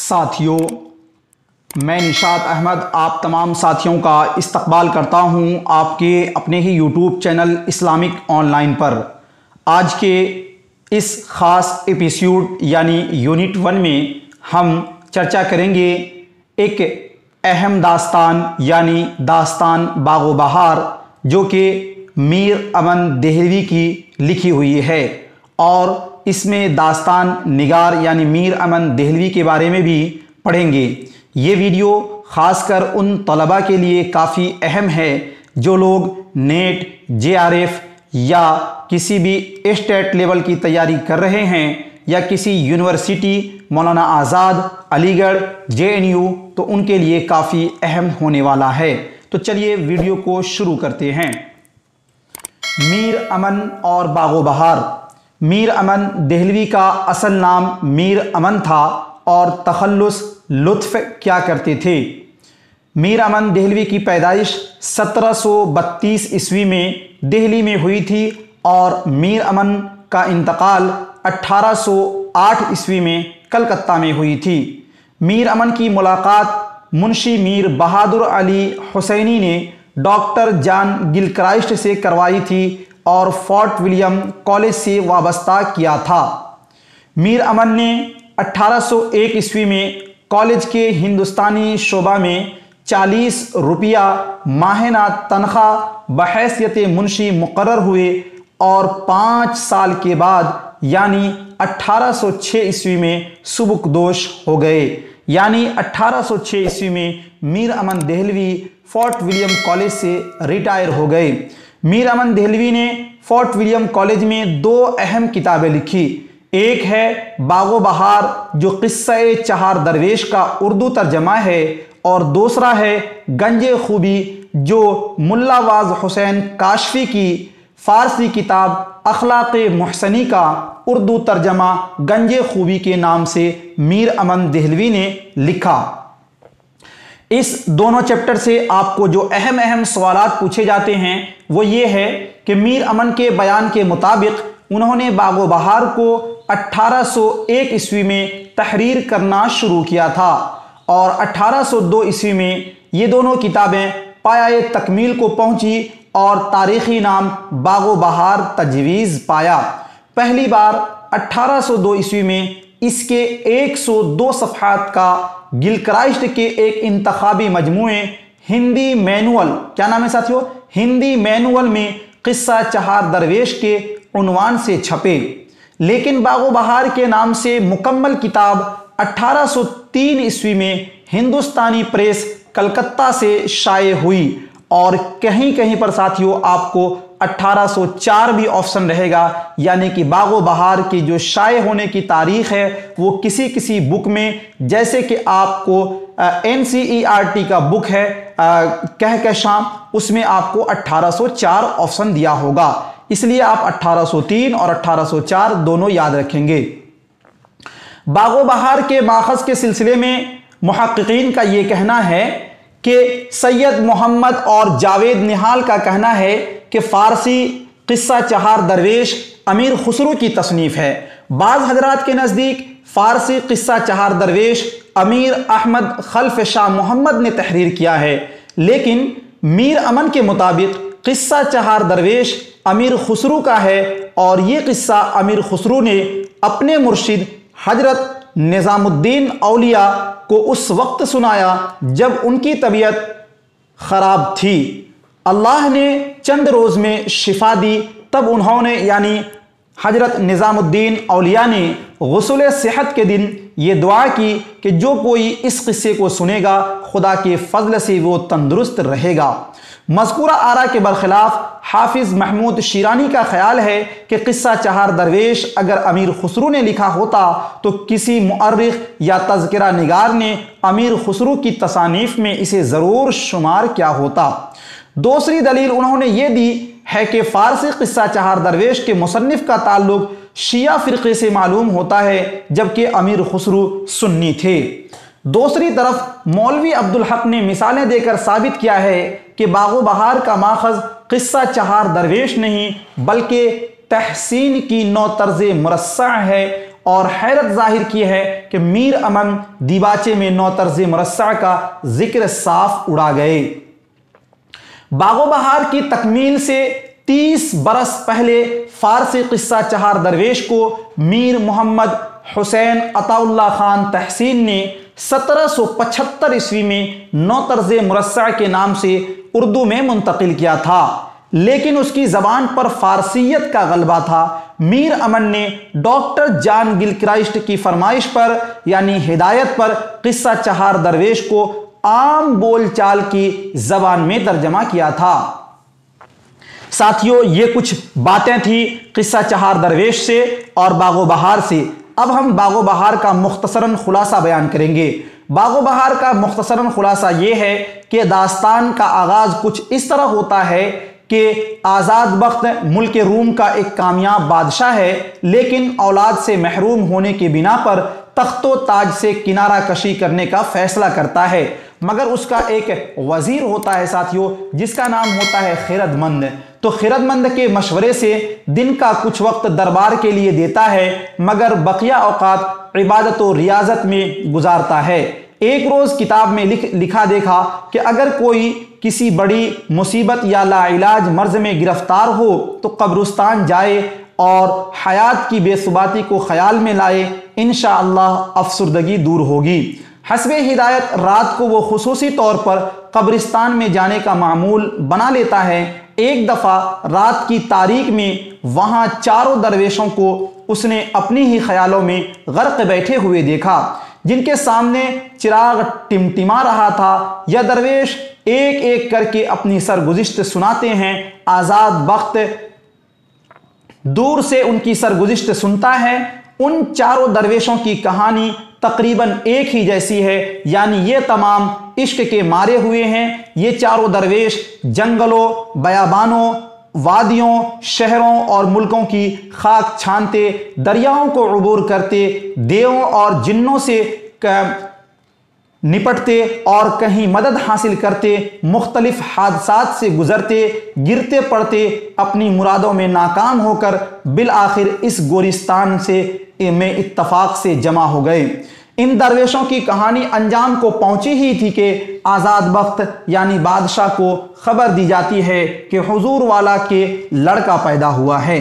साथियों, मैं निशात अहमद आप तमाम साथियों का इस्तकबाल करता हूं आपके अपने ही यूट्यूब चैनल इस्लामिक ऑनलाइन पर। आज के इस ख़ास एपिसोड यानी यूनिट 1 में हम चर्चा करेंगे एक अहम दास्तान यानी दास्तान बागो बहार, जो कि मीर अमन देहलवी की लिखी हुई है। और इसमें दास्तान निगार यानी मीर अमन देहलवी के बारे में भी पढ़ेंगे। ये वीडियो ख़ासकर उन तलबा के लिए काफ़ी अहम है जो लोग नेट, JRF या किसी भी स्टेट लेवल की तैयारी कर रहे हैं या किसी यूनिवर्सिटी मौलाना आज़ाद, अलीगढ़, JNU, तो उनके लिए काफ़ी अहम होने वाला है। तो चलिए वीडियो को शुरू करते हैं। मीर अमन और बागो बहार। मीर अमन देहलवी का असल नाम मीर अमन था और तखल्लुस लुत्फ़ क्या करते थे। मीर अमन देहलवी की पैदाइश 1732 ईस्वी में दिल्ली में हुई थी और मीर अमन का इंतकाल 1808 ईस्वी में कलकत्ता में हुई थी। मीर अमन की मुलाकात मुंशी मीर बहादुर अली हुसैनी ने डॉक्टर जॉन गिलक्राइस्ट से करवाई थी और फोर्ट विलियम कॉलेज से वाबस्ता किया था। मीर अमन ने 1801 ईस्वी में कॉलेज के हिंदुस्तानी शोबा में 40 रुपया माहिना तनख्वाह बहैसियत मुंशी मुकर्रर हुए और 5 साल के बाद यानी 1806 ईस्वी में सुबुकदोश हो गए। यानी 1806 ईस्वी में मीर अमन देहलवी फोर्ट विलियम कॉलेज से रिटायर हो गए। मीर अमन देहलवी ने फोर्ट विलियम कॉलेज में 2 अहम किताबें लिखी। एक है बागो बहार जो किस्सा-ए चहार दरवेश का उर्दू तर्जमा है और दूसरा है गंजे खूबी जो मुल्ला वाज हुसैन काशफी की फ़ारसी किताब अखलाक़े मुहसनी का उर्दू तर्जमा गंजे खूबी के नाम से मीर अमन देहलवी ने लिखा। इस दोनों चैप्टर से आपको जो अहम सवालात पूछे जाते हैं वो ये है कि मीर अमन के बयान के मुताबिक उन्होंने बागो बहार को 1801 ईस्वी में तहरीर करना शुरू किया था और 1802 ईस्वी में ये दोनों किताबें पाया तकमील को पहुंची और तारीखी नाम बागो बहार तजवीज़ पाया। पहली बार 1802 ईस्वी में इसके 102 सफ़हात का गिलक्राइस्ट के एक इंतखाबी मजमूए हिंदी मैनुअल, क्या नाम है साथियों, हिंदी मैनुअल में किस्सा चहार दरवेश के उन्वान से छपे। लेकिन बागो बहार के नाम से मुकम्मल किताब 1803 ईस्वी में हिंदुस्तानी प्रेस कलकत्ता से शाये हुई और कहीं कहीं पर साथियों आपको 1804 भी ऑप्शन रहेगा। यानी कि बागो बहार की जो शाये होने की तारीख है वो किसी बुक में, जैसे कि आपको NCERT का बुक है कहकशां, उसमें आपको 1804 ऑप्शन दिया होगा। इसलिए आप 1803 और 1804 दोनों याद रखेंगे। बागो बहार के माखज़ के सिलसिले में मुहक्किकीन का ये कहना है कि सैयद मोहम्मद और जावेद निहाल का कहना है कि फ़ारसी किस्सा चहार दरवेश अमीर खुसरो की तसनीफ़ है। बाज़ हजरात के नज़दीक फ़ारसी किस्सा चहार दरवेश अमीर अहमद खल्फ शाह मोहम्मद ने तहरीर किया है। लेकिन मीर अमन के मुताबिक किस्सा चहार दरवेश अमीर खुसरो का है और ये किस्सा अमीर खुसरो ने अपने मुर्शिद हजरत निज़ामुद्दीन औलिया को उस वक्त सुनाया जब उनकी तबीयत ख़राब थी। अल्लाह ने चंद रोज़ में शिफा दी। तब उन्होंने यानी हजरत निज़ामुद्दीन औलिया ने गुस्ल सेहत के दिन ये दुआ की कि जो कोई इस किस्से को सुनेगा खुदा के फजल से वो तंदुरुस्त रहेगा। मज़कूरा आरा के बरखिलाफ़ हाफिज़ महमूद शिरानी का ख्याल है कि किस्सा चहार दरवेश अगर अमीर खुसरो ने लिखा होता तो किसी मुअर्रिख़ या तज़किरा निगार ने अमीर खुसरो की तसानीफ़ में इसे ज़रूर शुमार किया होता। दूसरी दलील उन्होंने ये दी है कि फ़ारसी किस्सा चहार दरवेश के मुसन्निफ़ का ताल्लुक़ शिया फ़िरक़े से मालूम होता है जबकि अमीर खुसरो सुन्नी थे। दूसरी तरफ मौलवी अब्दुल हक ने मिसालें देकर साबित किया है कि बागो बहार का माखज़ किस्सा चहार दरवेश नहीं बल्कि तहसीन की नौ तर्ज़ मुरस्सा है और हैरत जाहिर की है कि मीर अमन दीबाचे में नौ तर्ज मुरस्सा का जिक्र साफ उड़ा गए। बागो बहार की तकमील से 30 बरस पहले फारसी किस्सा चहार दरवेश को मीर मोहम्मद हुसैन अताउल्ला खान तहसीन ने 1775 ईस्वी में नौ तर्ज मुरस्सा के नाम से उर्दू में मुंतकिल किया था, लेकिन उसकी ज़बान पर फारसियत का गलबा था। मीर अमन ने डॉक्टर जॉन गिलक्राइस्ट की फरमाइश पर यानी हिदायत पर किस्सा चहार दरवेश को आम बोलचाल की ज़बान में तर्जमा किया था। साथियों, ये कुछ बातें थी किस्सा चहार दरवेश से और बागो बहार से। अब हम बागो बहार का मुख्तसरन खुलासा बयान करेंगे। बागो बहार का मुख्तसरन खुलासा यह है कि दास्तान का आगाज कुछ इस तरह होता है कि आज़ाद बख्त मुल्क रूम का एक कामयाब बादशाह है, लेकिन औलाद से महरूम होने की बिना पर तख्तो ताज से किनारा कशी करने का फैसला करता है। मगर उसका एक वजीर होता है साथियों, जिसका नाम होता है खिरदमंद। तो खिरदमंद के मशवरे से दिन का कुछ वक्त दरबार के लिए देता है, मगर बकिया औकात इबादत और रियाजत में गुजारता है। एक रोज़ किताब में लिखा देखा कि अगर कोई किसी बड़ी मुसीबत या लाइलाज मर्ज में गिरफ्तार हो तो कब्रिस्तान जाए और हयात की बेसुबाती को ख्याल में लाए, इंशाअल्लाह अफसुर्दगी दूर होगी। हस्बे हिदायत रात को वो खुसूसी तौर पर कब्रिस्तान में जाने का मामूल बना लेता है। एक दफ़ा रात की तारीख में वहाँ चारों दरवेशों को उसने अपनी ही ख्यालों में गर्क बैठे हुए देखा, जिनके सामने चिराग टिमटिमा रहा था। यह दरवेश एक एक करके अपनी सरगुज़िश्त सुनाते हैं। आज़ाद बख्त दूर से उनकी सरगुज़िश्त सुनता है। उन चारों दरवेशों की कहानी तकरीबन एक ही जैसी है, यानी ये तमाम इश्क के मारे हुए हैं। ये चारों दरवेश जंगलों, बयाबानों, वादियों, शहरों और मुल्कों की खाक छानते, दरियाओं को अबूर करते, देवों और जिन्नों से निपटते और कहीं मदद हासिल करते, मुख्तलिफ हादसात से गुजरते, गिरते पड़ते, अपनी मुरादों में नाकाम होकर बिल आखिर इस गोरिस्तान से में इत्तफाक से जमा हो गए। इन दरवेशों की कहानी अंजाम को पहुंची ही थी कि आज़ाद बख्त यानी बादशाह को खबर दी जाती है कि हुजूर वाला के लड़का पैदा हुआ है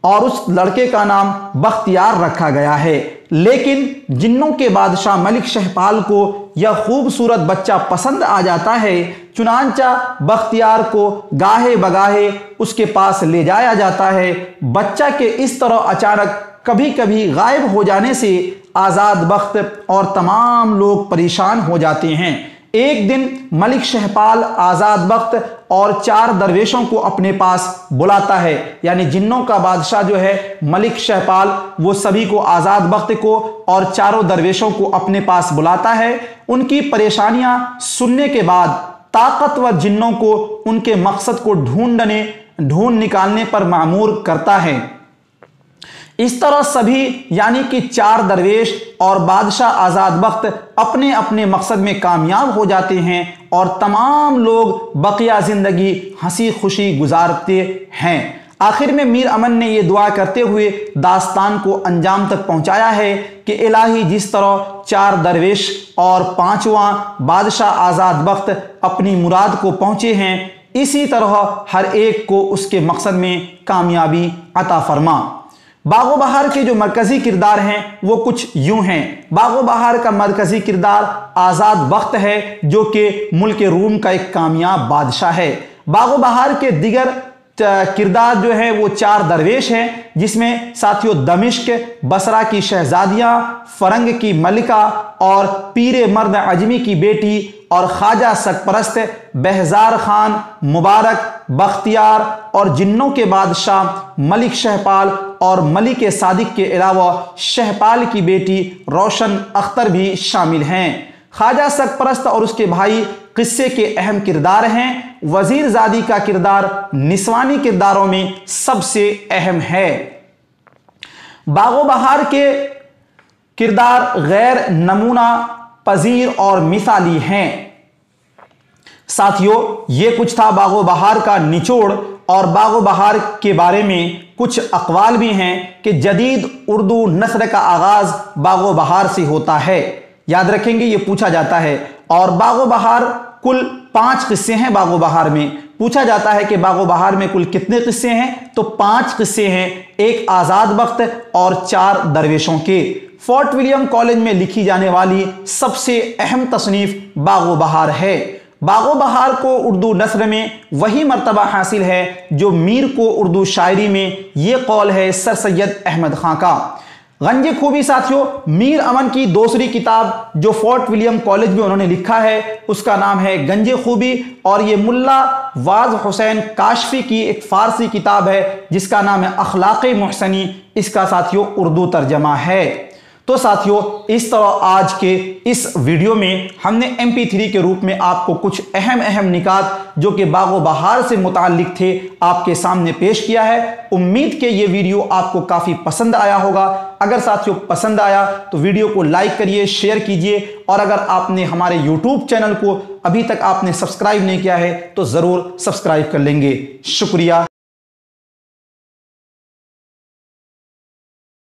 और उस लड़के का नाम बख्तियार रखा गया है। लेकिन जिन्नों के बादशाह मलिक शहपाल को यह खूबसूरत बच्चा पसंद आ जाता है, चुनांचा बख्तियार को गाहे बगाहे उसके पास ले जाया जाता है। बच्चा के इस तरह अचानक कभी कभी गायब हो जाने से आज़ाद बख्त और तमाम लोग परेशान हो जाते हैं। एक दिन मलिक शहपाल आज़ाद बख्त और चार दरवेशों को अपने पास बुलाता है, यानी जिन्नों का बादशाह जो है मलिक शहपाल, वो सभी को, आज़ाद बख्त को और चारों दरवेशों को अपने पास बुलाता है। उनकी परेशानियां सुनने के बाद ताकतवर जिन्नों को उनके मकसद को ढूंढ निकालने पर मामूर करता है। इस तरह सभी यानी कि चार दरवेश और बादशाह आज़ाद बख्त अपने अपने मकसद में कामयाब हो जाते हैं और तमाम लोग बकिया ज़िंदगी हंसी खुशी गुजारते हैं। आखिर में मीर अमन ने यह दुआ करते हुए दास्तान को अंजाम तक पहुंचाया है कि इलाही, जिस तरह चार दरवेश और पांचवा बादशाह आज़ाद बख्त अपनी मुराद को पहुंचे हैं, इसी तरह हर एक को उसके मकसद में कामयाबी अता फरमा। बागो बहार के जो मरकजी किरदार हैं वो कुछ यूं हैं। बागो बहार का मरकजी किरदार आज़ाद बख्त है, जो कि मुल्क रूम का एक कामयाब बादशाह है। बागो बहार के दिगर किरदार जो है वो चार दरवेश हैं, जिसमें साथियों दमिश्क, बसरा की शहजादियाँ, फरंग की मलिका और पीरे मर्द अजमी की बेटी और ख्वाजा सरपरस्त बेहजार खान, मुबारक, बख्तियार और जिन्नों के बादशाह मलिक शहपाल और मलिक सादिक के अलावा शहपाल की बेटी रोशन अख्तर भी शामिल हैं। ख्वाजा सरपरस्त और उसके भाई किस्से के अहम किरदार हैं। वजीर ज़ादी का किरदार निस्वानी किरदारों में सबसे अहम है। बागो बहार के किरदार गैर नमूना पजीर और मिसाली हैं। साथियों, ये कुछ था बागो बहार का निचोड़। और बागो बहार के बारे में कुछ अक़वाल भी हैं कि जदीद उर्दू नस्र का आगाज़ बागो बहार से होता है। याद रखेंगे, ये पूछा जाता है। और बागो बहार कुल 5 किस्से हैं। बागो बहार में पूछा जाता है कि बागो बहार में कुल कितने किस्से हैं, तो 5 किस्से हैं, एक आज़ाद बख्त और 4 दरवेशों के। फोर्ट विलियम कॉलेज में लिखी जाने वाली सबसे अहम तसनीफ बागो बहार है। बागो बहार को उर्दू नस्र में वही मर्तबा हासिल है जो मीर को उर्दू शायरी में। यह कौल है सर सैयद अहमद खां का। गंज खूबी साथियों, मीर अमन की दूसरी किताब जो फोर्ट विलियम कॉलेज में उन्होंने लिखा है, उसका नाम है गंज खूबी। और ये मुल्ला वाज हुसैन काशफी की एक फारसी किताब है जिसका नाम है अखलाक़े मोहसनी। इसका साथियों उर्दू तर्जमा है। तो साथियों, इस तरह आज के इस वीडियो में हमने MP3 के रूप में आपको कुछ अहम निकात जो कि बागो बहार से मुताल्लिक थे आपके सामने पेश किया है। उम्मीद के ये वीडियो आपको काफ़ी पसंद आया होगा। अगर साथियों पसंद आया तो वीडियो को लाइक करिए, शेयर कीजिए। और अगर आपने हमारे YouTube चैनल को अभी तक आपने सब्सक्राइब नहीं किया है तो ज़रूर सब्सक्राइब कर लेंगे। शुक्रिया।